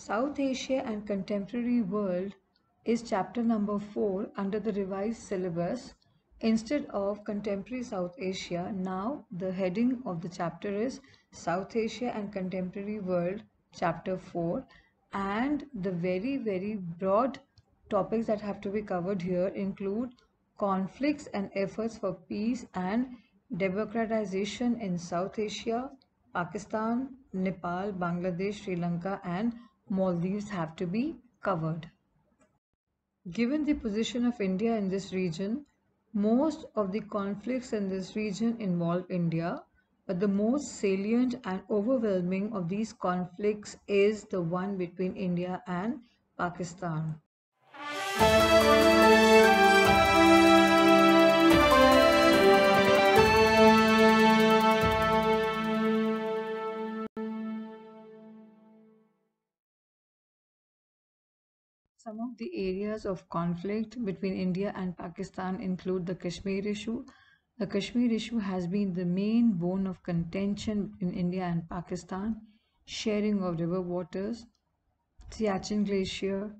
South Asia and Contemporary World is chapter number 4 under the revised syllabus. Instead of Contemporary South Asia, now the heading of the chapter is South Asia and Contemporary World, chapter 4, and the very broad topics that have to be covered here include conflicts and efforts for peace and democratization in South Asia, Pakistan, Nepal, Bangladesh, Sri Lanka, and Maldives have to be covered. Given the position of India in this region, most of the conflicts in this region involve India, but the most salient and overwhelming of these conflicts is the one between India and Pakistan. Some of the areas of conflict between India and Pakistan include the Kashmir issue. The Kashmir issue has been the main bone of contention between India and Pakistan, sharing of river waters, Siachen Glacier,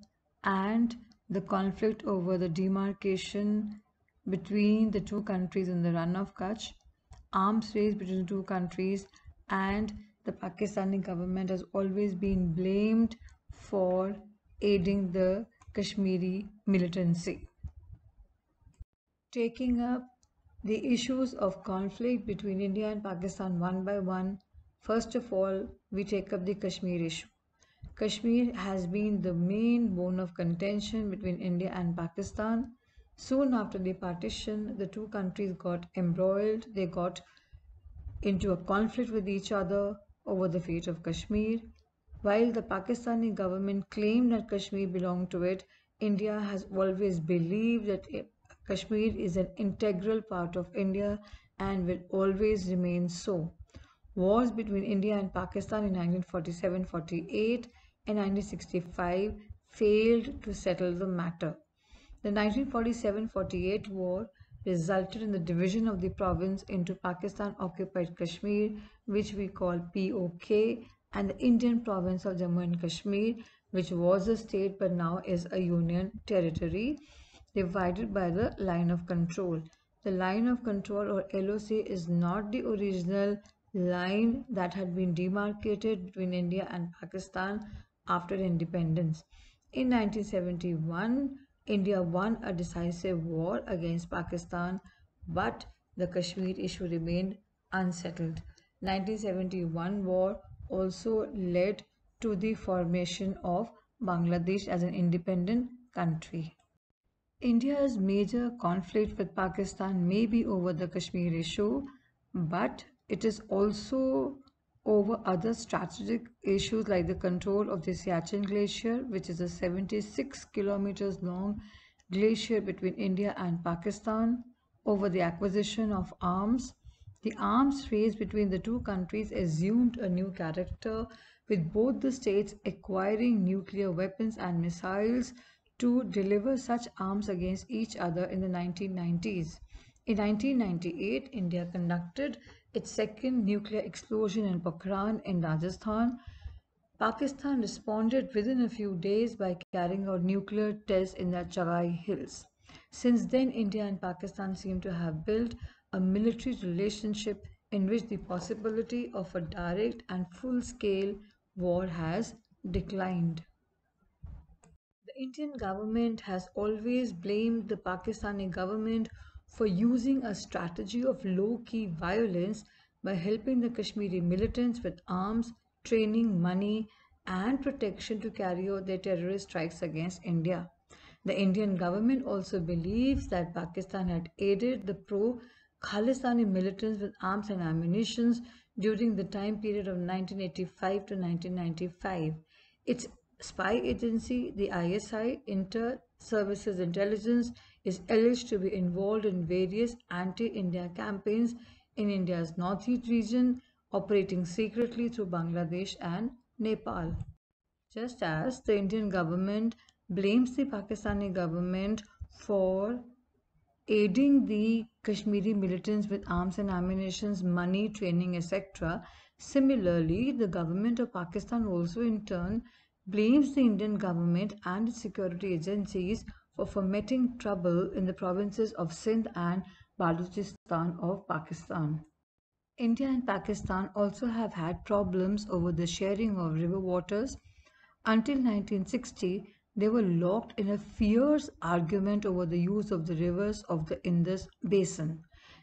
and the conflict over the demarcation between the two countries in the Run of Kutch, arms race between the two countries, and the Pakistani government has always been blamed for aiding the Kashmiri militancy. Taking up the issues of conflict between India and Pakistan one by one, first of all, we take up the Kashmir issue. Kashmir has been the main bone of contention between India and Pakistan. Soon after the partition, the two countries got embroiled. They got into a conflict with each other over the fate of Kashmir. While the Pakistani government claimed that Kashmir belonged to it, India has always believed that Kashmir is an integral part of India and will always remain so. Wars between India and Pakistan in 1947-48 and 1965 failed to settle the matter. The 1947-48 war resulted in the division of the province into Pakistan-occupied Kashmir, which we call POK, and the Indian province of Jammu and Kashmir, which was a state but now is a union territory, divided by the line of control. The line of control, or LOC, is not the original line that had been demarcated between India and Pakistan after independence. In 1971, India won a decisive war against Pakistan, but the Kashmir issue remained unsettled. 1971 war also led to the formation of Bangladesh as an independent country. India's major conflict with Pakistan may be over the Kashmir issue, but it is also over other strategic issues like the control of the Siachen Glacier, which is a 76 kilometers long glacier between India and Pakistan, over the acquisition of arms. The arms race between the two countries assumed a new character, with both the states acquiring nuclear weapons and missiles to deliver such arms against each other in the 1990s. In 1998, India conducted its second nuclear explosion in Pokhran in Rajasthan. Pakistan responded within a few days by carrying out nuclear tests in the Chagai Hills. Since then, India and Pakistan seem to have built a military relationship in which the possibility of a direct and full-scale war has declined. The Indian government has always blamed the Pakistani government for using a strategy of low-key violence by helping the Kashmiri militants with arms, training, money, and protection to carry out their terrorist strikes against India. The Indian government also believes that Pakistan had aided the pro-Khalistani militants with arms and ammunition during the time period of 1985 to 1995. Its spy agency, the ISI, Inter-Services Intelligence, is alleged to be involved in various anti-India campaigns in India's northeast region, operating secretly through Bangladesh and Nepal. Just as the Indian government blames the Pakistani government for aiding the Kashmiri militants with arms and ammunition, money, training, etc. Similarly, the government of Pakistan also in turn blames the Indian government and its security agencies for fomenting trouble in the provinces of Sindh and Balochistan of Pakistan. India and Pakistan also have had problems over the sharing of river waters. Until 1960, they were locked in a fierce argument over the use of the rivers of the Indus Basin.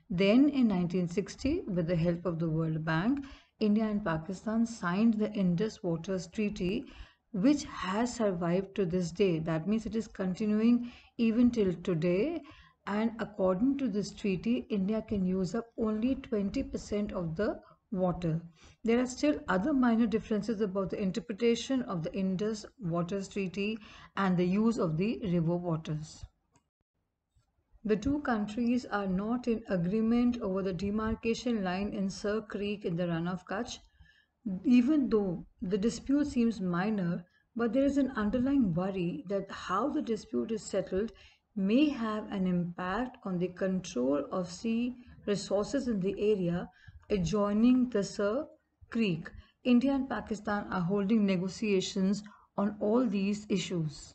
Then, in 1960, with the help of the World Bank, India and Pakistan signed the Indus Waters Treaty, which has survived to this day. That means it is continuing even till today. And according to this treaty, India can use up only 20% of the water. There are still other minor differences about the interpretation of the Indus Waters Treaty and the use of the river waters. The two countries are not in agreement over the demarcation line in Sir Creek in the Run of Kutch. Even though the dispute seems minor, but there is an underlying worry that how the dispute is settled may have an impact on the control of sea resources in the area adjoining the Sir Creek. India and Pakistan are holding negotiations on all these issues.